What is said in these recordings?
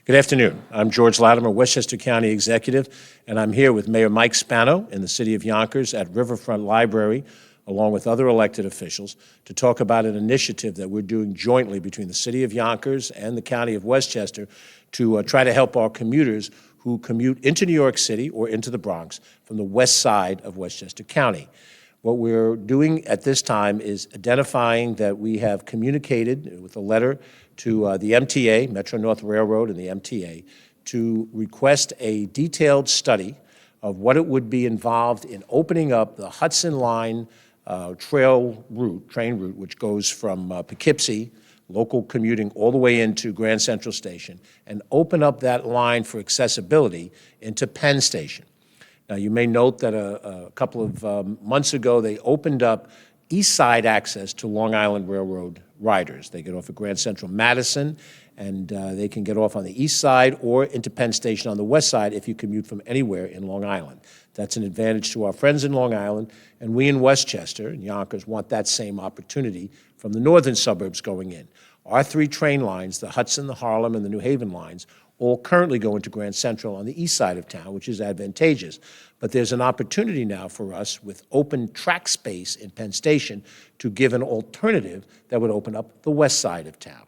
Good afternoon. I'm George Latimer, Westchester County Executive, and I'm here with Mayor Mike Spano in the city of Yonkers at Riverfront Library, along with other elected officials, to talk about an initiative that we're doing jointly between the city of Yonkers and the county of Westchester to try to help our commuters who commute into New York City or into the Bronx from the west side of Westchester County. What we're doing at this time is identifying that we have communicated with a letter to the MTA, Metro North Railroad and the MTA, to request a detailed study of what it would be involved in opening up the Hudson line train route, which goes from Poughkeepsie, local commuting, all the way into Grand Central Station, and open up that line for accessibility into Penn Station. Now, you may note that a couple of months ago, they opened up east side access to Long Island Railroad riders. They get off at Grand Central Madison, and they can get off on the east side or into Penn Station on the west side if you commute from anywhere in Long Island. That's an advantage to our friends in Long Island, and we in Westchester and Yonkers want that same opportunity from the northern suburbs going in. Our three train lines, the Hudson, the Harlem, and the New Haven lines, all currently go into Grand Central on the east side of town, which is advantageous. But there's an opportunity now for us with open track space in Penn Station to give an alternative that would open up the west side of town.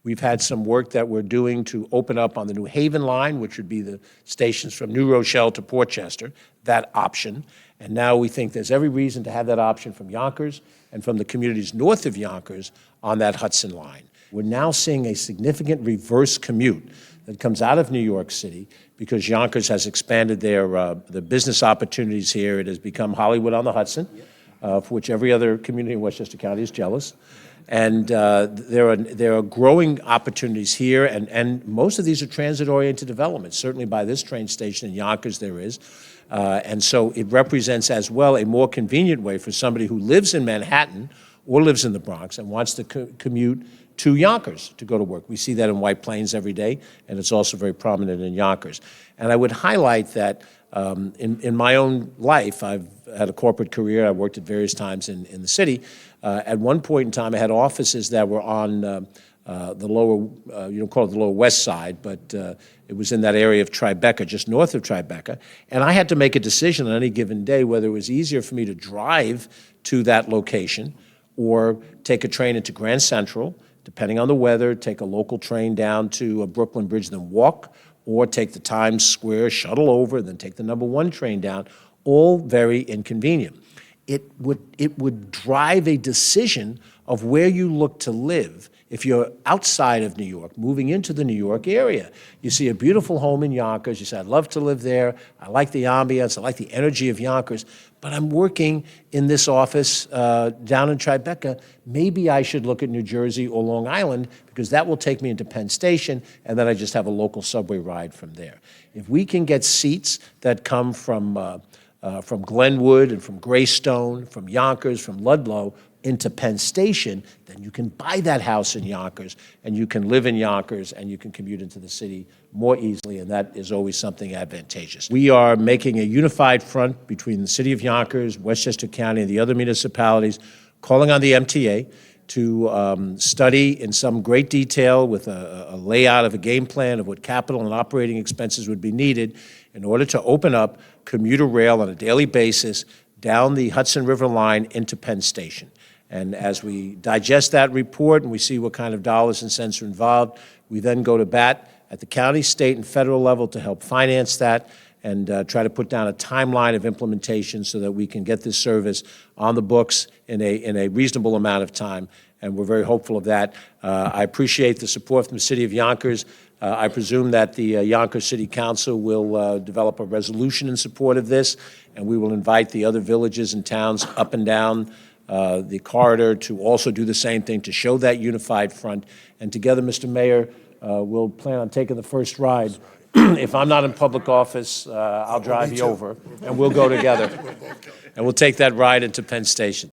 We've had some work that we're doing to open up on the New Haven line, which would be the stations from New Rochelle to Portchester, that option. And now we think there's every reason to have that option from Yonkers and from the communities north of Yonkers on that Hudson line. We're now seeing a significant reverse commute that comes out of New York City because Yonkers has expanded the business opportunities here. It has become Hollywood on the Hudson, for which every other community in Westchester County is jealous. And there are growing opportunities here, and most of these are transit-oriented developments. Certainly by this train station in Yonkers there is. And so it represents as well a more convenient way for somebody who lives in Manhattan or lives in the Bronx and wants to commute to Yonkers to go to work. We see that in White Plains every day, and it's also very prominent in Yonkers. And I would highlight that in my own life, I've had a corporate career. I worked at various times in the city. At one point in time, I had offices that were on the lower, you don't call it the lower west side, but it was in that area of Tribeca, just north of Tribeca. And I had to make a decision on any given day whether it was easier for me to drive to that location or take a train into Grand Central, depending on the weather, take a local train down to Brooklyn Bridge, then walk, or take the Times Square shuttle over, then take the #1 train down, all very inconvenient. It would drive a decision of where you look to live if you're outside of New York, moving into the New York area. You see a beautiful home in Yonkers, you say, I'd love to live there, I like the ambiance, I like the energy of Yonkers, but I'm working in this office down in Tribeca. Maybe I should look at New Jersey or Long Island because that will take me into Penn Station, and then I just have a local subway ride from there. If we can get seats that come from Glenwood and from Greystone, from Yonkers, from Ludlow, into Penn Station, then you can buy that house in Yonkers, and you can live in Yonkers, and you can commute into the city more easily, and that is always something advantageous. We are making a unified front between the city of Yonkers, Westchester County, and the other municipalities, calling on the MTA to study in some great detail with a layout of a game plan of what capital and operating expenses would be needed in order to open up commuter rail on a daily basis down the Hudson River line into Penn Station. And as we digest that report and we see what kind of dollars and cents are involved, we then go to bat at the county, state, and federal level to help finance that and try to put down a timeline of implementation so that we can get this service on the books in a reasonable amount of time. And we're very hopeful of that. I appreciate the support from the city of Yonkers. I presume that the Yonkers City Council will develop a resolution in support of this, and we will invite the other villages and towns up and down the corridor to also do the same thing, to show that unified front. And together, Mr. Mayor, we'll plan on taking the first ride. If I'm not in public office, I'll drive you over, and we'll go together. And we'll take that ride into Penn Station.